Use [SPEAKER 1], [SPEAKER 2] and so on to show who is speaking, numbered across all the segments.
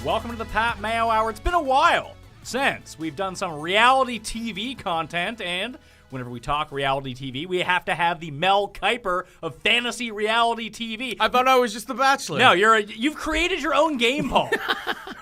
[SPEAKER 1] Welcome to the Pat Mayo Hour. It's been a while since we've done some reality TV content, and whenever we talk reality TV, we have to have the Mel Kiper of fantasy reality TV.
[SPEAKER 2] I thought I was just the Bachelor.
[SPEAKER 1] No, you've created your own game, Paul.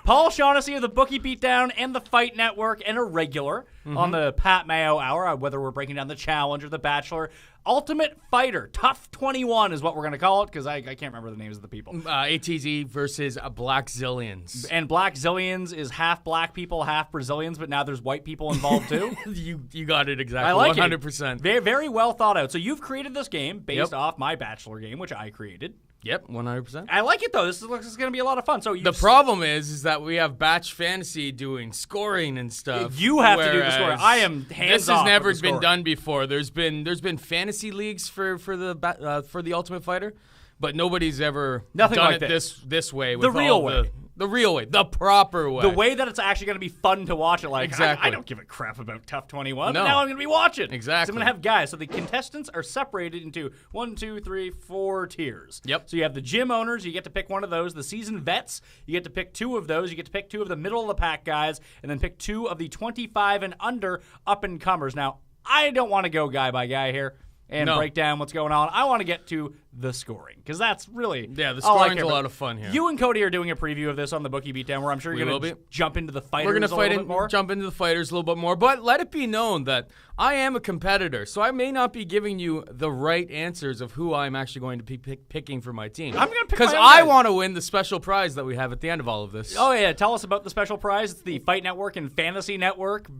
[SPEAKER 1] Paul Shaughnessy of the Bookie Beatdown and the Fight Network, and a regular on the Pat Mayo Hour, whether we're breaking down the Challenge or the Bachelor. Ultimate Fighter, Tough 21 is what we're going to call it, because I can't remember the names of the people.
[SPEAKER 2] ATZ versus Black Zillions.
[SPEAKER 1] And Black Zillions is half black people, half Brazilians, but now there's white people involved too.
[SPEAKER 2] You got it exactly.
[SPEAKER 1] I like
[SPEAKER 2] 100%.
[SPEAKER 1] It. Very, very well thought out. So you've created this game based off my Bachelor game, which I created.
[SPEAKER 2] Yep, 100%.
[SPEAKER 1] I like it, though. This is going to be a lot of fun. So
[SPEAKER 2] the problem is that we have Batch Fantasy doing scoring and stuff.
[SPEAKER 1] You have to do the scoring. I am hands off.
[SPEAKER 2] This has never been done before. There's been fantasy leagues for the Ultimate Fighter, but nobody's ever done like it this way. With
[SPEAKER 1] the real way.
[SPEAKER 2] The real way. The proper way.
[SPEAKER 1] The way that it's actually going to be fun to watch it. Like,
[SPEAKER 2] exactly.
[SPEAKER 1] I don't give a crap about Tough 21.
[SPEAKER 2] No.
[SPEAKER 1] But now I'm going to be watching.
[SPEAKER 2] Exactly.
[SPEAKER 1] So I'm going to have guys. So the contestants are separated into 1, 2, 3, 4 tiers.
[SPEAKER 2] Yep.
[SPEAKER 1] So you have the gym owners. You get to pick one of those. The seasoned vets. You get to pick 2 of those. You get to pick 2 of the middle of the pack guys. And then pick 2 of the 25 and under up-and-comers. Now, I don't want to go guy by guy here and break down what's going on. I want to get to the scoring, because that's really
[SPEAKER 2] the scoring's a lot of fun here.
[SPEAKER 1] You and Cody are doing a preview of this on the Bookie Beatdown, where I'm sure you're going to jump into the fighters.
[SPEAKER 2] We're going to
[SPEAKER 1] a little bit more.
[SPEAKER 2] Jump into the fighters a little bit more, but let it be known that I am a competitor, so I may not be giving you the right answers of who I'm actually going to be picking for my team.
[SPEAKER 1] I'm going to pick
[SPEAKER 2] because I want to win the special prize that we have at the end of all of this.
[SPEAKER 1] Oh yeah, tell us about the special prize. It's the Fight Network and Fantasy Network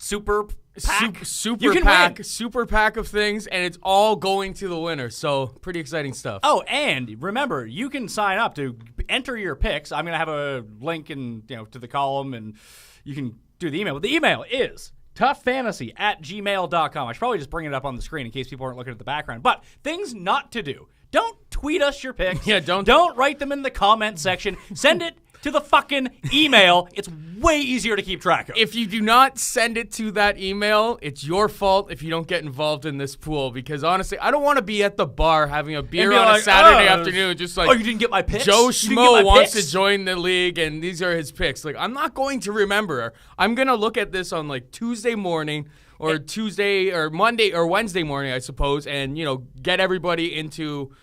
[SPEAKER 1] Super Pack.
[SPEAKER 2] Super pack of things, and it's all going to the winner. So pretty exciting stuff.
[SPEAKER 1] Oh, and remember, you can sign up to enter your picks. I'm going to have a link to the column, and you can do the email. But the email is toughfantasy@gmail.com. I should probably just bring it up on the screen in case people aren't looking at the background. But things not to do. Don't tweet us your picks.
[SPEAKER 2] Yeah,
[SPEAKER 1] don't write them in the comment section. Send it to the fucking email. It's way easier to keep track of.
[SPEAKER 2] If you do not send it to that email, it's your fault if you don't get involved in this pool. Because honestly, I don't want to be at the bar having a beer on a Saturday afternoon, just like,
[SPEAKER 1] you didn't get my picks?
[SPEAKER 2] Joe Schmo wants to join the league, and these are his picks. Like, I'm not going to remember. I'm going to look at this on like Tuesday morning or Tuesday or Monday or Wednesday morning, I suppose, and get everybody into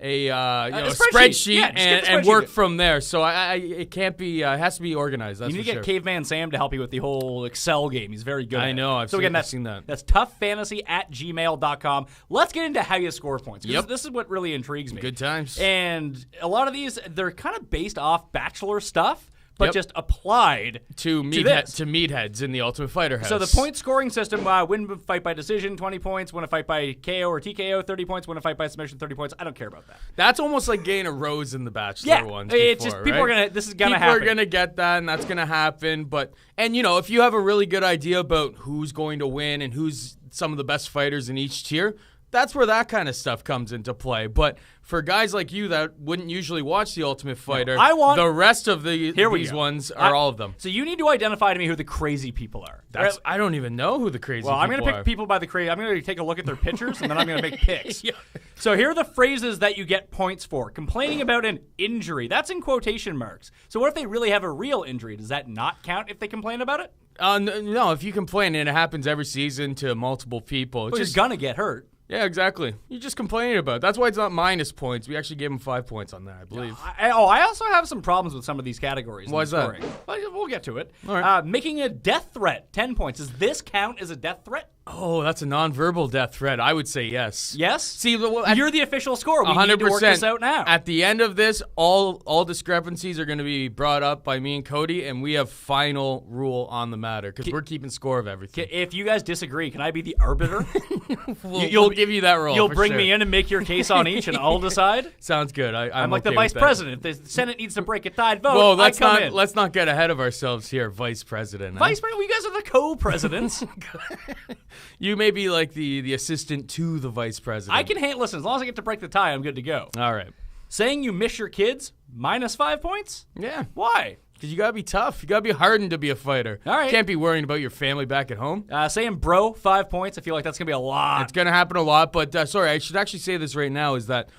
[SPEAKER 2] a spreadsheet and work from there. So it can't be. It has to be organized. That's
[SPEAKER 1] you need to get Caveman Sam to help you with the whole Excel game. He's very good.
[SPEAKER 2] I know. I've seen that.
[SPEAKER 1] That's toughfantasy@gmail.com. Let's get into how you score points. Yep. This is what really intrigues me.
[SPEAKER 2] Good times.
[SPEAKER 1] And a lot of these, they're kind of based off Bachelor stuff, but just applied
[SPEAKER 2] to meatheads in the Ultimate Fighter house.
[SPEAKER 1] So the point scoring system, win a fight by decision, 20 points. Win a fight by KO or TKO, 30 points. Win a fight by submission, 30 points. I don't care about that.
[SPEAKER 2] That's almost like getting a rose in the Bachelor ones.
[SPEAKER 1] It's just people are this is gonna happen.
[SPEAKER 2] People are gonna get that, and that's gonna happen. And if you have a really good idea about who's going to win and who's some of the best fighters in each tier, that's where that kind of stuff comes into play. But for guys like you that wouldn't usually watch The Ultimate Fighter, the rest of these ones are all of them.
[SPEAKER 1] So you need to identify to me who the crazy people are.
[SPEAKER 2] I don't even know who the crazy people are.
[SPEAKER 1] Well, I'm going to pick people by the crazy. I'm going to take a look at their pictures, and then I'm going to make picks. So here are the phrases that you get points for. Complaining about an injury. That's in quotation marks. So what if they really have a real injury? Does that not count if they complain about it?
[SPEAKER 2] No, if you complain, and it happens every season to multiple people.
[SPEAKER 1] You're going to get hurt.
[SPEAKER 2] Yeah, exactly. You're just complaining about it. That's why it's not minus points. We actually gave him 5 points on that, I believe.
[SPEAKER 1] I also have some problems with some of these categories.
[SPEAKER 2] Why is that?
[SPEAKER 1] We'll get to it.
[SPEAKER 2] All right.
[SPEAKER 1] Making a death threat, 10 points. Does this count as a death threat?
[SPEAKER 2] Oh, that's a nonverbal death threat. I would say yes.
[SPEAKER 1] Yes?
[SPEAKER 2] See,
[SPEAKER 1] you're the official score. We
[SPEAKER 2] 100%.
[SPEAKER 1] need to work this out now.
[SPEAKER 2] At the end of this, all discrepancies are going to be brought up by me and Cody, and we have final rule on the matter because we're keeping score of everything.
[SPEAKER 1] If you guys disagree, can I be the arbiter?
[SPEAKER 2] We'll give you that role.
[SPEAKER 1] You'll bring me in and make your case on each, and I'll decide?
[SPEAKER 2] Sounds good. I'm
[SPEAKER 1] like
[SPEAKER 2] okay
[SPEAKER 1] the vice president. If the Senate needs to break a tied vote,
[SPEAKER 2] Whoa,
[SPEAKER 1] in.
[SPEAKER 2] Let's not get ahead of ourselves here, vice president.
[SPEAKER 1] Vice president? Well, you guys are the co-presidents.
[SPEAKER 2] You may be like the assistant to the vice president.
[SPEAKER 1] I can listen, as long as I get to break the tie, I'm good to go.
[SPEAKER 2] All right.
[SPEAKER 1] Saying you miss your kids, minus 5 points?
[SPEAKER 2] Yeah.
[SPEAKER 1] Why?
[SPEAKER 2] Because you got to be tough. You got to be hardened to be a fighter.
[SPEAKER 1] All right.
[SPEAKER 2] You can't be worrying about your family back at home.
[SPEAKER 1] Saying bro, 5 points. I feel like that's going to be a lot.
[SPEAKER 2] It's going to happen a lot, but sorry, I should actually say this right now is that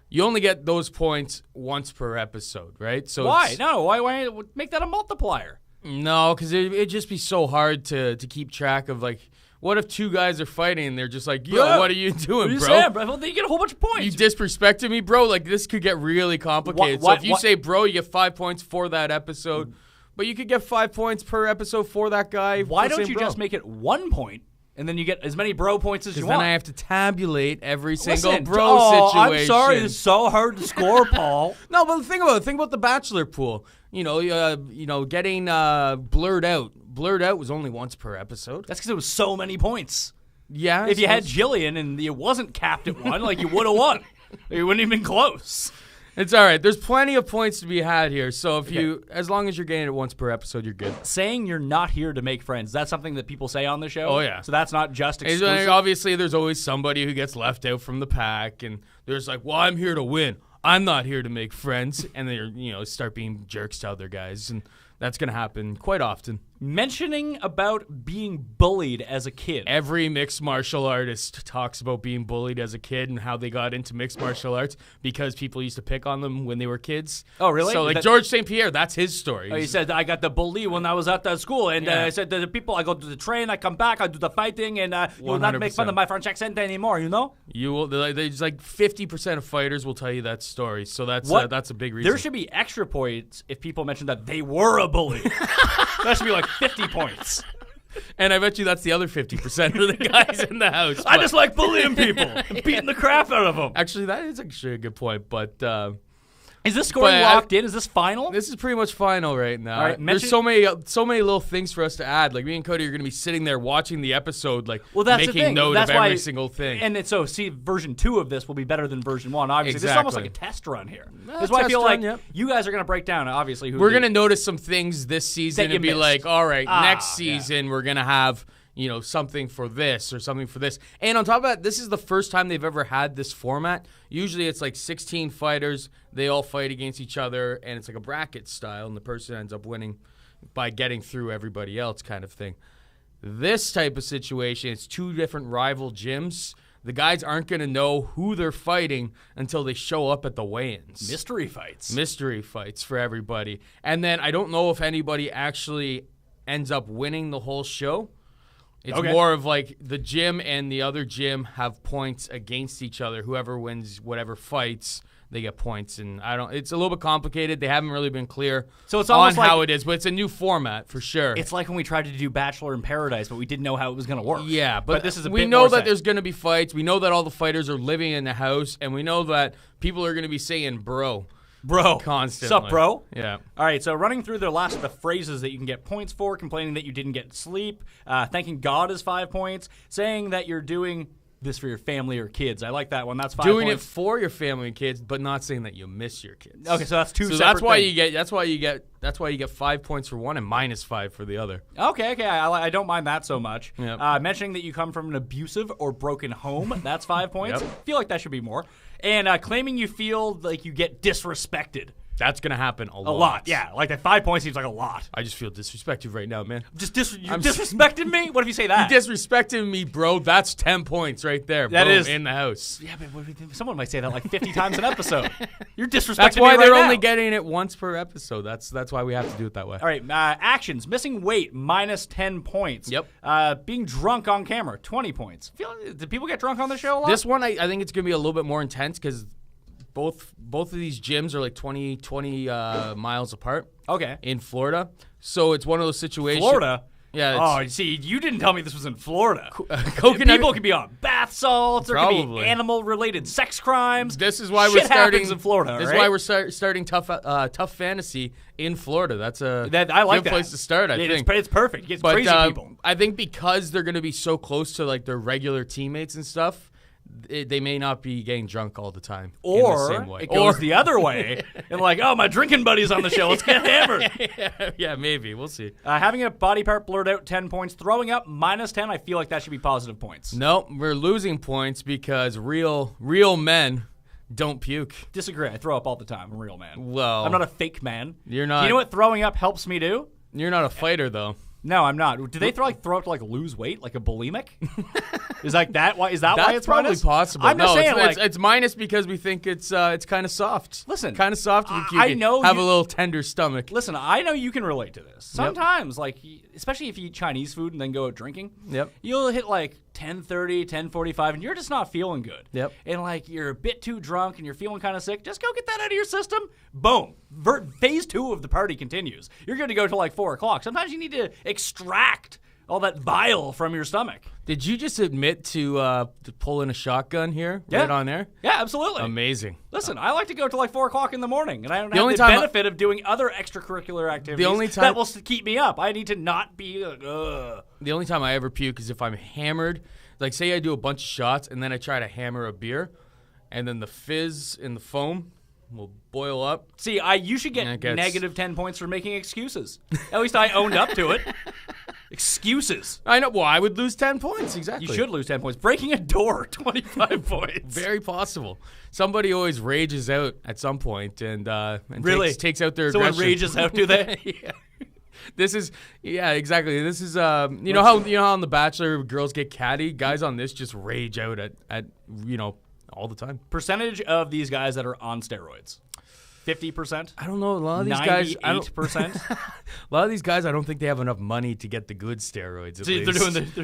[SPEAKER 2] you only get those points once per episode, right? So
[SPEAKER 1] Why? No, why make that a multiplier?
[SPEAKER 2] No, because it'd just be so hard to keep track of, like, what if two guys are fighting and they're just like, yo,
[SPEAKER 1] Bro,
[SPEAKER 2] what are you doing,
[SPEAKER 1] what are you
[SPEAKER 2] bro?
[SPEAKER 1] saying, bro? Well, then you get a whole bunch of points.
[SPEAKER 2] You disrespected me, bro? Like, this could get really complicated. So if you say bro, you get 5 points for that episode, but you could get 5 points per episode for that guy.
[SPEAKER 1] Why don't you just make it 1 point, and then you get as many bro points as you
[SPEAKER 2] want?
[SPEAKER 1] want?
[SPEAKER 2] Then I have to tabulate every single
[SPEAKER 1] Listen,
[SPEAKER 2] bro situation.
[SPEAKER 1] I'm sorry, it's so hard to score, Paul.
[SPEAKER 2] No, but think about the Bachelor pool. Getting blurred out. Blurred out was only once per episode.
[SPEAKER 1] That's because it was so many points.
[SPEAKER 2] Yeah.
[SPEAKER 1] If you had Jillian and it wasn't capped at 1, like, you would have won. You wouldn't have been close.
[SPEAKER 2] It's all right. There's plenty of points to be had here. So as long as you're getting it once per episode, you're good.
[SPEAKER 1] Saying you're not here to make friends, that's something that people say on the show.
[SPEAKER 2] Oh, yeah.
[SPEAKER 1] So that's not just exclusive.
[SPEAKER 2] Obviously, there's always somebody who gets left out from the pack, and there's like, well, I'm here to win. I'm not here to make friends. And they start being jerks to other guys, and that's going to happen quite often.
[SPEAKER 1] Mentioning about being bullied as a kid.
[SPEAKER 2] Every mixed martial artist talks about being bullied as a kid and how they got into mixed martial arts because people used to pick on them when they were kids.
[SPEAKER 1] Oh, really?
[SPEAKER 2] So, like, George St. Pierre, that's his story.
[SPEAKER 1] Oh, he said, I got the bully when I was at the school, and I said to the people, I go to the train, I come back, I do the fighting, and you will not make fun of my French accent anymore, you know?
[SPEAKER 2] You will. There's like 50% of fighters will tell you that story, so that's a big reason.
[SPEAKER 1] There should be extra points if people mention that they were a bully. That should be like 50 points.
[SPEAKER 2] And I bet you that's the other 50% of the guys in the house.
[SPEAKER 1] I just like bullying people and beating the crap out of them.
[SPEAKER 2] Actually, that is actually a good point, but...
[SPEAKER 1] Is this scoring locked in? Is this final?
[SPEAKER 2] This is pretty much final right now.
[SPEAKER 1] All right,
[SPEAKER 2] there's so many little things for us to add. Like, me and Cody are going to be sitting there watching the episode, like, making note of every single thing.
[SPEAKER 1] And so, version 2 of this will be better than version 1. Obviously, This is almost like a test run here. That's why I feel like you guys are going to break down, obviously.
[SPEAKER 2] We're going to notice some things this season and be like, all right, next season we're going to have... something for this or something for this. And on top of that, this is the first time they've ever had this format. Usually it's like 16 fighters. They all fight against each other, and it's like a bracket style, and the person ends up winning by getting through everybody else kind of thing. This type of situation, it's 2 different rival gyms. The guys aren't going to know who they're fighting until they show up at the weigh-ins.
[SPEAKER 1] Mystery fights.
[SPEAKER 2] Mystery fights for everybody. And then I don't know if anybody actually ends up winning the whole show. It's more of like the gym and the other gym have points against each other. Whoever wins whatever fights, they get points. And it's a little bit complicated. They haven't really been clear on how it is, but it's a new format for sure.
[SPEAKER 1] It's like when we tried to do Bachelor in Paradise, but we didn't know how it was going to work.
[SPEAKER 2] Yeah, but
[SPEAKER 1] this is a
[SPEAKER 2] we
[SPEAKER 1] bit
[SPEAKER 2] know
[SPEAKER 1] more
[SPEAKER 2] that
[SPEAKER 1] set.
[SPEAKER 2] there's going to be fights. We know that all the fighters are living in the house, and we know that people are going to be saying bro.
[SPEAKER 1] Bro.
[SPEAKER 2] Constantly.
[SPEAKER 1] Sup, bro?
[SPEAKER 2] Yeah.
[SPEAKER 1] All right, so running through the last of the phrases that you can get points for, complaining that you didn't get sleep, thanking God is 5 points, saying that you're doing this for your family or kids. I like that one. That's 5 points.
[SPEAKER 2] Doing it for your family and kids, but not saying that you miss your kids.
[SPEAKER 1] Okay, so that's 2 separate
[SPEAKER 2] that's why
[SPEAKER 1] things.
[SPEAKER 2] That's why you get 5 points for one and -5 for the other.
[SPEAKER 1] Okay, I don't mind that so much.
[SPEAKER 2] Yep.
[SPEAKER 1] Mentioning that you come from an abusive or broken home, that's 5 points.
[SPEAKER 2] Yep.
[SPEAKER 1] Feel like that should be more. And claiming you feel like you get disrespected.
[SPEAKER 2] That's going to happen a lot.
[SPEAKER 1] A lot, yeah. Like that 5 points seems like a lot.
[SPEAKER 2] I just feel disrespected right now, man.
[SPEAKER 1] You disrespected me? What if you say that?
[SPEAKER 2] You disrespected me, bro. That's 10 points right there.
[SPEAKER 1] That is
[SPEAKER 2] in the house.
[SPEAKER 1] Yeah, but someone might say that like 50 times an episode. You're disrespecting
[SPEAKER 2] That's why
[SPEAKER 1] me
[SPEAKER 2] they're
[SPEAKER 1] right
[SPEAKER 2] only
[SPEAKER 1] now.
[SPEAKER 2] getting it once per episode. That's why we have to do it that way.
[SPEAKER 1] All right, actions. Missing weight, -10 points.
[SPEAKER 2] Yep.
[SPEAKER 1] Being drunk on camera, 20 points. Do people get drunk on the show a lot?
[SPEAKER 2] This one, I think it's going to be a little bit more intense because both of these gyms are like 20 miles apart.
[SPEAKER 1] Okay.
[SPEAKER 2] In Florida. So it's one of those situations.
[SPEAKER 1] Florida?
[SPEAKER 2] Yeah.
[SPEAKER 1] Oh, see, you didn't tell me this was in Florida.
[SPEAKER 2] Coconut.
[SPEAKER 1] People could be on bath salts. There could be animal-related sex crimes.
[SPEAKER 2] This is why
[SPEAKER 1] Shit
[SPEAKER 2] we're starting
[SPEAKER 1] happens in Florida.
[SPEAKER 2] This
[SPEAKER 1] right?
[SPEAKER 2] is why we're starting tough fantasy in Florida. That's a
[SPEAKER 1] I like
[SPEAKER 2] good place to start. I think
[SPEAKER 1] it's perfect. It gets crazy people.
[SPEAKER 2] I think because they're going to be so close to like their regular teammates and stuff. They may not be getting drunk all the time.
[SPEAKER 1] Or
[SPEAKER 2] in the same way.
[SPEAKER 1] It goes the other way. And like, oh, my drinking buddy's on the show. Let's get hammered.
[SPEAKER 2] Yeah, maybe. We'll see.
[SPEAKER 1] Having a body part blurred out, 10 points. Throwing up, -10. I feel like that should be positive points.
[SPEAKER 2] No, we're losing points because real men don't puke.
[SPEAKER 1] Disagree. I throw up all the time. I'm a real man.
[SPEAKER 2] Well,
[SPEAKER 1] I'm not a fake man.
[SPEAKER 2] You're not.
[SPEAKER 1] You know what throwing up helps me do?
[SPEAKER 2] You're not a fighter, though.
[SPEAKER 1] No, I'm not. Do they throw up to like lose weight, like a bulimic? Is like that? Why is that? Why it's
[SPEAKER 2] probably
[SPEAKER 1] minus?
[SPEAKER 2] possible.
[SPEAKER 1] I'm just saying,
[SPEAKER 2] it's minus because we think it's kind of soft.
[SPEAKER 1] Listen,
[SPEAKER 2] kind of soft.
[SPEAKER 1] I know
[SPEAKER 2] have a little tender stomach.
[SPEAKER 1] Listen, I know you can relate to this. Sometimes, like especially if you eat Chinese food and then go out drinking, you'll hit like 10:30, 10:45, and you're just not feeling good.
[SPEAKER 2] Yep.
[SPEAKER 1] And like you're a bit too drunk and you're feeling kind of sick. Just go get that out of your system. Boom. Phase 2 of the party continues. You're going to go till like 4 o'clock. Sometimes you need to extract all that bile from your stomach.
[SPEAKER 2] Did you just admit to pulling a shotgun here?
[SPEAKER 1] Yeah.
[SPEAKER 2] Right on there?
[SPEAKER 1] Yeah, absolutely.
[SPEAKER 2] Amazing.
[SPEAKER 1] Listen, I like to go till like 4 o'clock in the morning, and I don't have the benefit of doing other extracurricular activities that will keep me up. I need to not be like, ugh.
[SPEAKER 2] The only time I ever puke is if I'm hammered. Like, say I do a bunch of shots, and then I try to hammer a beer, and then the fizz in the foam will boil up.
[SPEAKER 1] See, you should get negative 10 points for making excuses. At least I owned up to it. Excuses.
[SPEAKER 2] I know. Well, I would lose 10 points. Exactly.
[SPEAKER 1] You should lose 10 points. Breaking a door, 25 points.
[SPEAKER 2] Very possible. Somebody always rages out at some point and
[SPEAKER 1] really
[SPEAKER 2] takes out their aggression.
[SPEAKER 1] Someone rages out, do they?
[SPEAKER 2] Yeah. This is exactly. This is you know how on The Bachelor girls get catty? Guys on this just rage out at all the time.
[SPEAKER 1] Percentage of these guys that are on steroids. 50%?
[SPEAKER 2] I don't know. A lot of these guys.
[SPEAKER 1] 98%?
[SPEAKER 2] A lot of these guys, I don't think they have enough money to get the good steroids.
[SPEAKER 1] So they're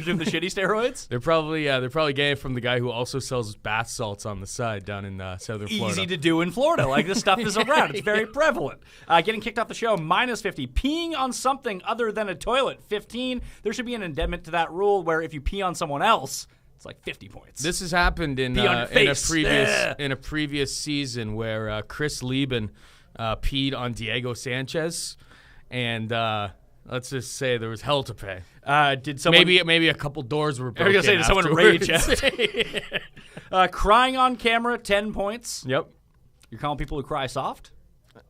[SPEAKER 1] doing the shitty steroids?
[SPEAKER 2] They're probably getting it from the guy who also sells bath salts on the side down in southern Florida.
[SPEAKER 1] Easy to do in Florida. Like, this stuff is around. It's very prevalent. Getting kicked off the show, minus 50. Peeing on something other than a toilet, 15. There should be an amendment to that rule where if you pee on someone else, it's like 50 points.
[SPEAKER 2] This has happened in a previous season where Chris Lieben peed on Diego Sanchez, and let's just say there was hell to pay.
[SPEAKER 1] Did someone
[SPEAKER 2] maybe a couple doors were broken?
[SPEAKER 1] I was gonna say, did someone rage out? Crying on camera, 10 points.
[SPEAKER 2] Yep.
[SPEAKER 1] You're calling people who cry soft?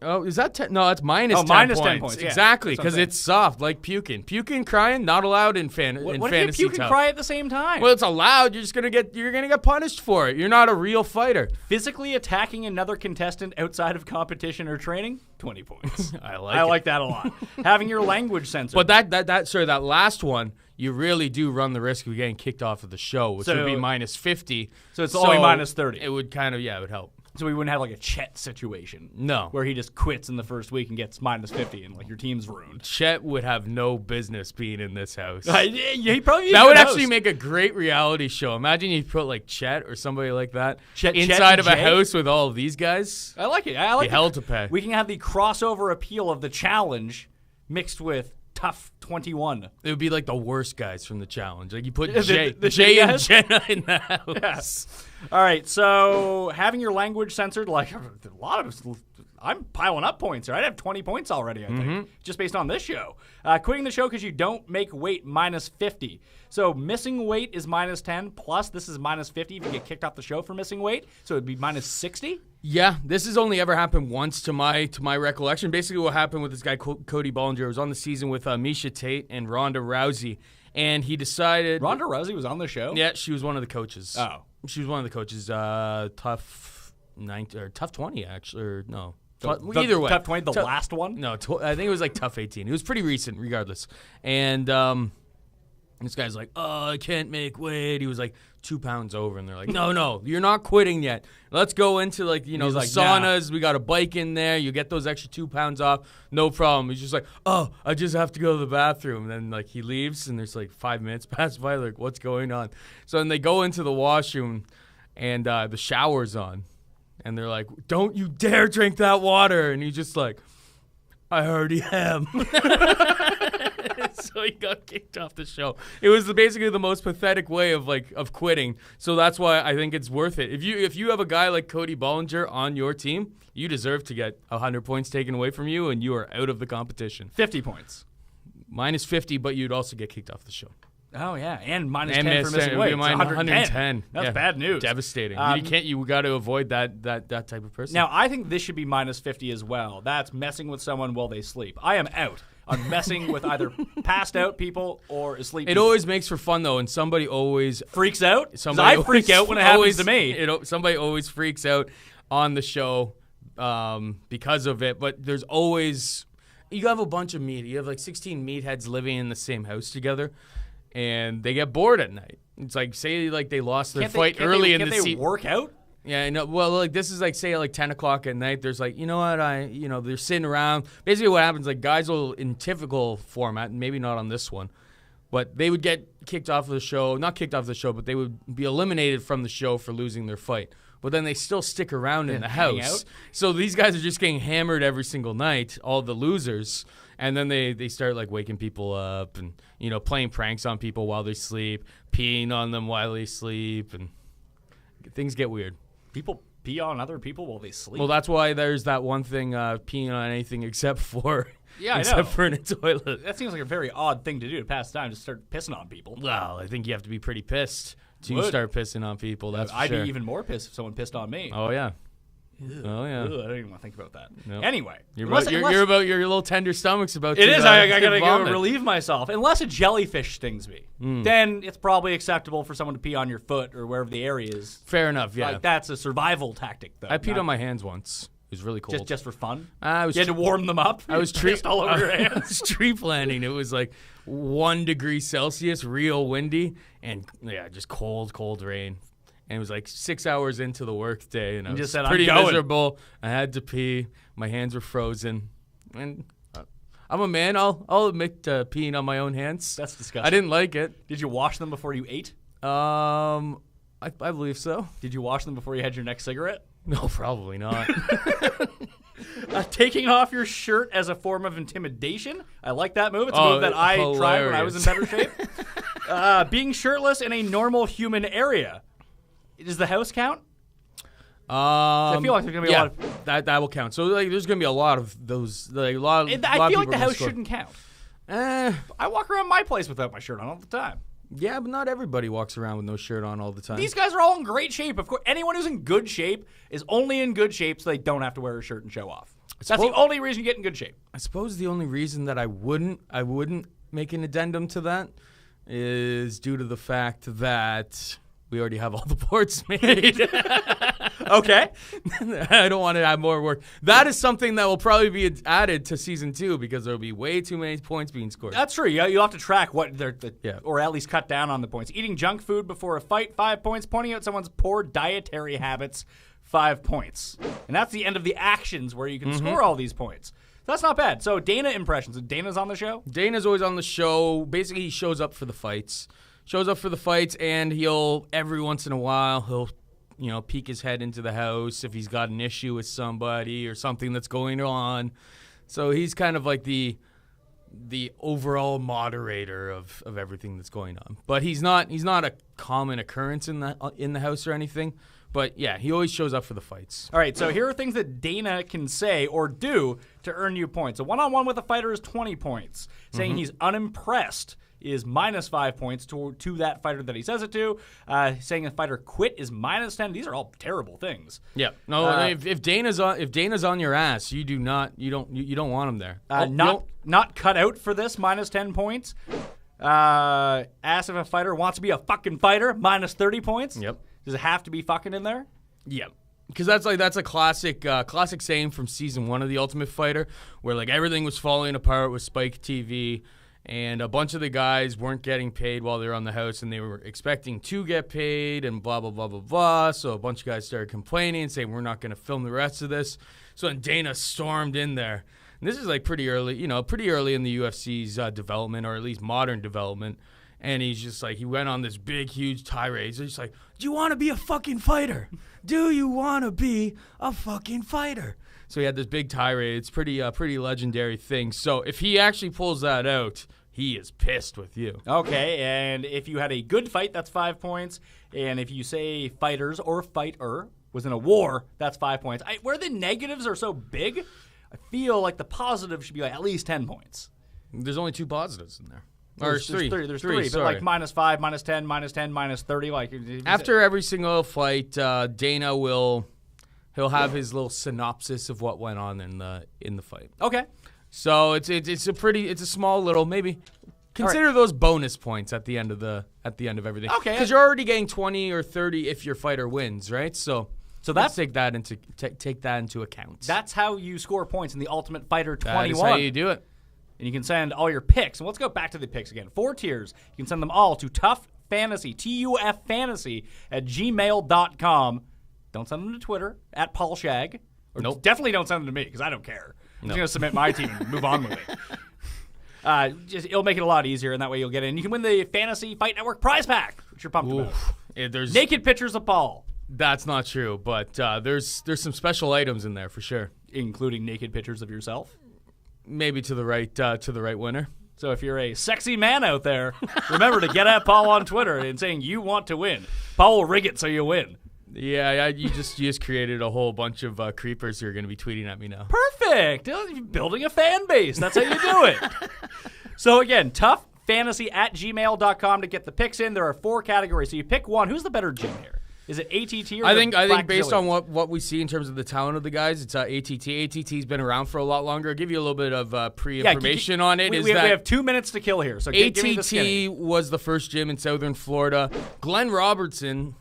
[SPEAKER 2] Oh, is that 10? No, that's minus 10
[SPEAKER 1] minus
[SPEAKER 2] points.
[SPEAKER 1] 10 points. Yeah.
[SPEAKER 2] Exactly, because it's soft, like puking. Puking, crying, not allowed in fantasy.
[SPEAKER 1] What if you puke and cry at the same time?
[SPEAKER 2] Well, it's allowed. You're gonna get punished for it. You're not a real fighter.
[SPEAKER 1] Physically attacking another contestant outside of competition or training, 20 points.
[SPEAKER 2] I
[SPEAKER 1] like that a lot. Having your language censored.
[SPEAKER 2] But that last one, you really do run the risk of getting kicked off of the show, which would be minus 50.
[SPEAKER 1] So it's only minus 30.
[SPEAKER 2] It would kind of, it would help.
[SPEAKER 1] So we wouldn't have like a Chet situation.
[SPEAKER 2] No.
[SPEAKER 1] Where he just quits in the first week and gets minus 50 and like your team's ruined.
[SPEAKER 2] Chet would have no business being in this house.
[SPEAKER 1] He probably
[SPEAKER 2] that would actually make a great reality show. Imagine you put like Chet or somebody like that inside of a house with all of these guys.
[SPEAKER 1] I like it. I like
[SPEAKER 2] hell to pay.
[SPEAKER 1] We can have the crossover appeal of the challenge mixed with Tough 21.
[SPEAKER 2] It would be like the worst guys from the challenge. Like you put
[SPEAKER 1] Jay
[SPEAKER 2] and Jenna in the house.
[SPEAKER 1] Yes. All right, so having your language censored, like a lot of I'm piling up points here. I'd have 20 points already, I think, just based on this show. Quitting the show because you don't make weight, minus 50. So missing weight is minus 10, plus this is minus 50 if you get kicked off the show for missing weight. So it'd be minus 60.
[SPEAKER 2] Yeah, this has only ever happened once to my recollection. Basically what happened with this guy, Cody Bollinger, was on the season with Misha Tate and Ronda Rousey. And he decided...
[SPEAKER 1] Ronda Rousey was on the show?
[SPEAKER 2] Yeah, she was one of the coaches.
[SPEAKER 1] Oh.
[SPEAKER 2] She was one of the coaches. Tough 20, actually. Or no.
[SPEAKER 1] Either way. Tough 20, the last one?
[SPEAKER 2] No, I think it was like Tough 18. It was pretty recent, regardless. And this guy's like, oh, I can't make weight. He was like 2 pounds over. And they're like, no, you're not quitting yet. Let's go into the saunas. Nah. We got a bike in there. You get those extra 2 pounds off. No problem. He's just like, oh, I just have to go to the bathroom. And then he leaves and there's 5 minutes pass by. Like, what's going on? So then they go into the washroom and the shower's on. And they're like, don't you dare drink that water. And he's just like, I already am. So he got kicked off the show. It was basically the most pathetic way of quitting. So that's why I think it's worth it. If you have a guy like Cody Bollinger on your team, you deserve to get 100 points taken away from you, and you are out of the competition.
[SPEAKER 1] 50 points.
[SPEAKER 2] Minus 50, but you'd also get kicked off the show.
[SPEAKER 1] Oh, yeah, and minus 10 for missing weight.
[SPEAKER 2] 110.
[SPEAKER 1] That's bad news.
[SPEAKER 2] Devastating. You got to avoid that type of person.
[SPEAKER 1] Now, I think this should be minus 50 as well. That's messing with someone while they sleep. I am out on messing with either passed out people or asleep people.
[SPEAKER 2] It always makes for fun, though, and somebody always...
[SPEAKER 1] freaks out? I freak out when it happens to me.
[SPEAKER 2] Somebody always freaks out on the show because of it, but there's always... you have a bunch of meat. You have like 16 meatheads living in the same house together, and they get bored at night. It's like, say like they lost their fight early in the season.
[SPEAKER 1] Can't they work out?
[SPEAKER 2] Yeah, I know. Well, like this is like, say, like 10 o'clock at night. There's like, you know what? They're sitting around. Basically, what happens, like guys will, in typical format, maybe not on this one, but they would get kicked off of the show. Not kicked off the show, but they would be eliminated from the show for losing their fight. But then they still stick around in the house. So these guys are just getting hammered every single night, all the losers. And then they start like waking people up and, playing pranks on people while they sleep, peeing on them while they sleep, and things get weird.
[SPEAKER 1] People pee on other people while they sleep.
[SPEAKER 2] Well, that's why there's that one thing, peeing on anything except for for in a toilet.
[SPEAKER 1] That seems like a very odd thing to do to pass time, to start pissing on people.
[SPEAKER 2] Well, I think you have to be pretty pissed to start pissing on people. That's
[SPEAKER 1] I'd be even more pissed if someone pissed on me.
[SPEAKER 2] Oh yeah.
[SPEAKER 1] Ew.
[SPEAKER 2] Oh yeah.
[SPEAKER 1] Ugh, I don't even want to think about that.
[SPEAKER 2] Nope.
[SPEAKER 1] Anyway,
[SPEAKER 2] you're about your little tender stomachs about.
[SPEAKER 1] It is. I gotta go relieve myself. Unless a jellyfish stings me, then it's probably acceptable for someone to pee on your foot or wherever the area is.
[SPEAKER 2] Fair enough. Yeah.
[SPEAKER 1] Like, that's a survival tactic, though.
[SPEAKER 2] I peed on my hands once. It was really cold.
[SPEAKER 1] Just for fun?
[SPEAKER 2] You
[SPEAKER 1] had to warm them up?
[SPEAKER 2] I was
[SPEAKER 1] pissed all over your hands?
[SPEAKER 2] I was tree planting. It was like 1 degree Celsius, real windy, and just cold rain. And it was like 6 hours into the work day, and I was
[SPEAKER 1] just said,
[SPEAKER 2] pretty
[SPEAKER 1] I'm going.
[SPEAKER 2] miserable. I had to pee. My hands were frozen. And I'm a man. I'll admit to peeing on my own hands.
[SPEAKER 1] That's disgusting.
[SPEAKER 2] I didn't like it.
[SPEAKER 1] Did you wash them before you ate?
[SPEAKER 2] I believe so.
[SPEAKER 1] Did you wash them before you had your next cigarette?
[SPEAKER 2] No, probably not.
[SPEAKER 1] Taking off your shirt as a form of intimidation. I like that move. It's a move that I tried when I was in better shape. Being shirtless in a normal human area. Does the house count? I feel like there's gonna be a lot of
[SPEAKER 2] that will count. So like, there's gonna be a lot of those. Like,
[SPEAKER 1] I feel like the house shouldn't count. I walk around my place without my shirt on all the time.
[SPEAKER 2] Yeah, but not everybody walks around with no shirt on all the time.
[SPEAKER 1] These guys are all in great shape. Of course, anyone who's in good shape is only in good shape so they don't have to wear a shirt and show off. That's the only reason you get in good shape.
[SPEAKER 2] I suppose the only reason that I wouldn't make an addendum to that is due to the fact that we already have all the boards made.
[SPEAKER 1] Okay.
[SPEAKER 2] I don't want to add more work. That is something that will probably be added to season 2 because there will be way too many points being scored.
[SPEAKER 1] That's true. You'll have to track what or at least cut down on the points. Eating junk food before a fight, 5 points. Pointing out someone's poor dietary habits, 5 points. And that's the end of the actions where you can score all these points. That's not bad. So Dana impressions. Dana's on the show?
[SPEAKER 2] Dana's always on the show. Basically, he shows up for the fights. And he'll, every once in a while, he'll peek his head into the house if he's got an issue with somebody or something that's going on. So he's kind of like the overall moderator of everything that's going on. But he's not a common occurrence in the house or anything. But yeah, he always shows up for the fights.
[SPEAKER 1] All right, so here are things that Dana can say or do to earn you points. A one-on-one with a fighter is 20 points. Saying he's unimpressed is minus 5 points to that fighter that he says it to. Saying a fighter quit is minus 10. These are all terrible things.
[SPEAKER 2] Yeah. No, if Dana's on your ass, you don't want him there.
[SPEAKER 1] Not cut out for this, minus 10 points. Ask if a fighter wants to be a fucking fighter, minus 30 points.
[SPEAKER 2] Yep.
[SPEAKER 1] Does it have to be fucking in there?
[SPEAKER 2] Yeah. Because that's a classic saying from season 1 of The Ultimate Fighter, where like everything was falling apart with Spike TV. And a bunch of the guys weren't getting paid while they were on the house, and they were expecting to get paid and blah, blah, blah, blah, blah. So a bunch of guys started complaining and saying, we're not going to film the rest of this. So then Dana stormed in there. And this is like pretty early in the UFC's development, or at least modern development. And he's just like, he went on this big, huge tirade. He's just like, do you want to be a fucking fighter? Do you want to be a fucking fighter? So he had this big tirade. It's pretty legendary thing. So if he actually pulls that out, he is pissed with you.
[SPEAKER 1] Okay, and if you had a good fight, that's 5 points. And if you say fighters or fighter was in a war, that's 5 points. Where the negatives are so big, I feel like the positive should be like at least 10 points.
[SPEAKER 2] There's only 2 positives in there.
[SPEAKER 1] There's three. There's three, but like minus 5, minus 10, minus 10, minus 30. Like
[SPEAKER 2] after every single fight, Dana he'll have his little synopsis of what went on in the fight.
[SPEAKER 1] Okay.
[SPEAKER 2] So it's a small little, maybe consider those bonus points at the end of everything.
[SPEAKER 1] Okay.
[SPEAKER 2] Because you're already getting 20 or 30 if your fighter wins, right? So
[SPEAKER 1] So
[SPEAKER 2] let's take that into account.
[SPEAKER 1] That's how you score points in the Ultimate Fighter 21.
[SPEAKER 2] That is how you do it.
[SPEAKER 1] And you can send all your picks. And let's go back to the picks again. 4 tiers. You can send them all to Tough Fantasy, TUF Fantasy at gmail.com. Don't send them to Twitter at Paul Shag. Or definitely don't send them to me because I don't care. I'm just going to submit my team and move on with it. It'll make it a lot easier, and that way you'll get in. You can win the Fantasy Fight Network prize pack, which you're pumped about.
[SPEAKER 2] There's
[SPEAKER 1] naked pictures of Paul.
[SPEAKER 2] That's not true, but there's some special items in there for sure,
[SPEAKER 1] including naked pictures of yourself.
[SPEAKER 2] Maybe to the right winner.
[SPEAKER 1] So if you're a sexy man out there, remember to get at Paul on Twitter and saying you want to win. Paul will rig it so you win.
[SPEAKER 2] Yeah, you just created a whole bunch of creepers who are going to be tweeting at me now.
[SPEAKER 1] Perfect. Building a fan base. That's how you do it. So again, toughfantasy at gmail.com to get the picks in. There are 4 categories. So you pick one. Who's the better gym here? Is it ATT or
[SPEAKER 2] I think
[SPEAKER 1] Black
[SPEAKER 2] based
[SPEAKER 1] Zillion?
[SPEAKER 2] on what we see in terms of the talent of the guys, it's ATT. ATT's been around for a lot longer. I'll give you a little bit of pre-information on it.
[SPEAKER 1] We have 2 minutes to kill here, so give me the skinny.
[SPEAKER 2] ATT was the first gym in Southern Florida. Glenn Robinson,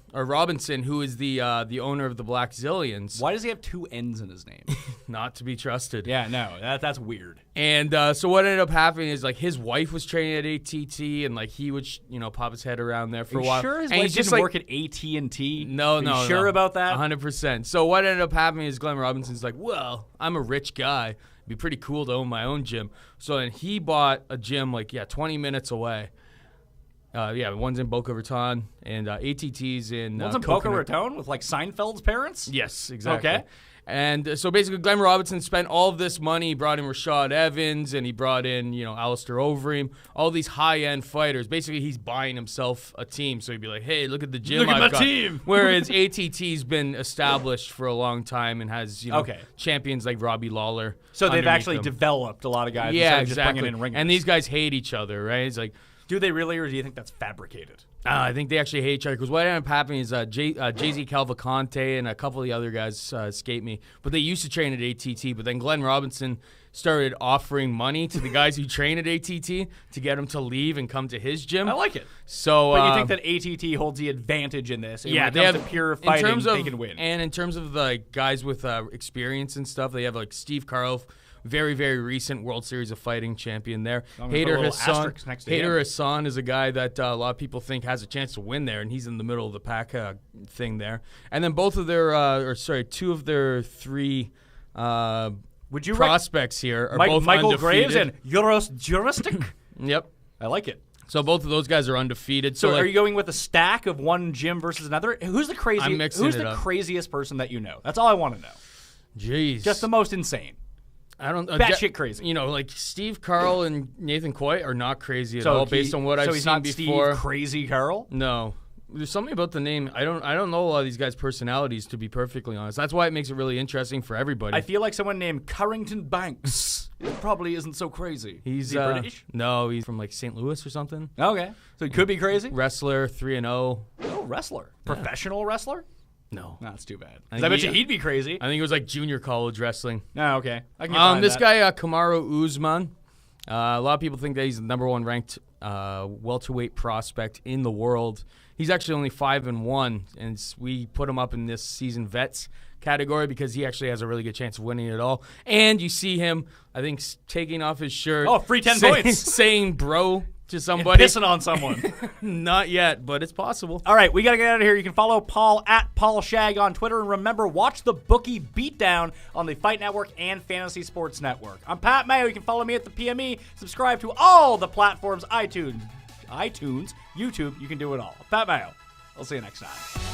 [SPEAKER 2] who is the owner of the Black Zillions.
[SPEAKER 1] Why does he have 2 N's in his name?
[SPEAKER 2] Not to be trusted.
[SPEAKER 1] Yeah, no, that's weird.
[SPEAKER 2] And so what ended up happening is like his wife was training at ATT, and like he would pop his head around there for a while.
[SPEAKER 1] Sure, his
[SPEAKER 2] and
[SPEAKER 1] wife didn't work at AT&T.
[SPEAKER 2] No,
[SPEAKER 1] sure about that?
[SPEAKER 2] 100%. So what ended up happening is Glenn Robinson's like, well, I'm a rich guy. It'd be pretty cool to own my own gym. So then he bought a gym 20 minutes away. One's in Boca Raton, and ATT's in
[SPEAKER 1] one's in Boca Raton with like Seinfeld's parents?
[SPEAKER 2] Yes, exactly.
[SPEAKER 1] Okay.
[SPEAKER 2] And so basically Glenn Robinson spent all of this money. He brought in Rashad Evans, and he brought in, Alistair Overeem, all these high-end fighters. Basically, he's buying himself a team. So he'd be like, hey, look at the gym I've got.
[SPEAKER 1] Team.
[SPEAKER 2] Whereas ATT's been established for a long time and has, champions like Robbie Lawler.
[SPEAKER 1] So they've actually developed a lot of guys.
[SPEAKER 2] Yeah,
[SPEAKER 1] instead of
[SPEAKER 2] exactly.
[SPEAKER 1] Just bringing in ringers.
[SPEAKER 2] And these guys hate each other, right? It's like,
[SPEAKER 1] do they really, or do you think that's fabricated?
[SPEAKER 2] I think they actually hate each other because what ended up happening is Jay-Z Calvaconte and a couple of the other guys escaped me, but they used to train at ATT, but then Glenn Robinson started offering money to the guys who train at ATT to get them to leave and come to his gym.
[SPEAKER 1] I like it.
[SPEAKER 2] So,
[SPEAKER 1] but you think that ATT holds the advantage in this?
[SPEAKER 2] Yeah,
[SPEAKER 1] when it comes to pure fighting, they can win.
[SPEAKER 2] And in terms of the guys with experience and stuff, they have like Steve Carl, very, very recent World Series of Fighting champion there. Hader Hassan is a guy that a lot of people think has a chance to win there, and he's in the middle of the pack thing there. And then both of their, two of their 3 prospects here are both
[SPEAKER 1] Michael
[SPEAKER 2] undefeated.
[SPEAKER 1] Graves and Joros Juristic?
[SPEAKER 2] Yep.
[SPEAKER 1] I like it.
[SPEAKER 2] So both of those guys are undefeated.
[SPEAKER 1] So are you going with a stack of one gym versus another? Who's the craziest person that you know? That's all I want to know.
[SPEAKER 2] Jeez.
[SPEAKER 1] Just the most insane.
[SPEAKER 2] I don't
[SPEAKER 1] batshit crazy.
[SPEAKER 2] Like Steve Carl and Nathan Coy are not crazy at all based on what I've seen before.
[SPEAKER 1] So he's not Steve Crazy Carl?
[SPEAKER 2] No. There's something about the name. I don't know a lot of these guys' personalities, to be perfectly honest. That's why it makes it really interesting for everybody.
[SPEAKER 1] I feel like someone named Carrington Banks probably isn't so crazy.
[SPEAKER 2] Is he British? No, he's from like St. Louis or something.
[SPEAKER 1] Okay. So he could be crazy?
[SPEAKER 2] Wrestler, 3-0.
[SPEAKER 1] Oh, wrestler. Yeah. Professional wrestler?
[SPEAKER 2] No.
[SPEAKER 1] That's too bad. I bet you he'd be crazy.
[SPEAKER 2] I think it was like junior college wrestling.
[SPEAKER 1] Oh, okay. I can
[SPEAKER 2] this guy, Camaro Uzman, a lot of people think that he's the number 1 ranked welterweight prospect in the world. He's actually only 5-1, and we put him up in this season vets category because he actually has a really good chance of winning it all. And you see him, I think, taking off his shirt.
[SPEAKER 1] Oh, free 10 points.
[SPEAKER 2] Saying bro to somebody.
[SPEAKER 1] And pissing on someone.
[SPEAKER 2] Not yet, but it's possible.
[SPEAKER 1] All right, we got to get out of here. You can follow Paul at Paul Shag on Twitter. And remember, watch the Bookie Beatdown on the Fight Network and Fantasy Sports Network. I'm Pat Mayo. You can follow me at the PME. Subscribe to all the platforms, iTunes, YouTube. You can do it all. Pat Mayo. I'll see you next time.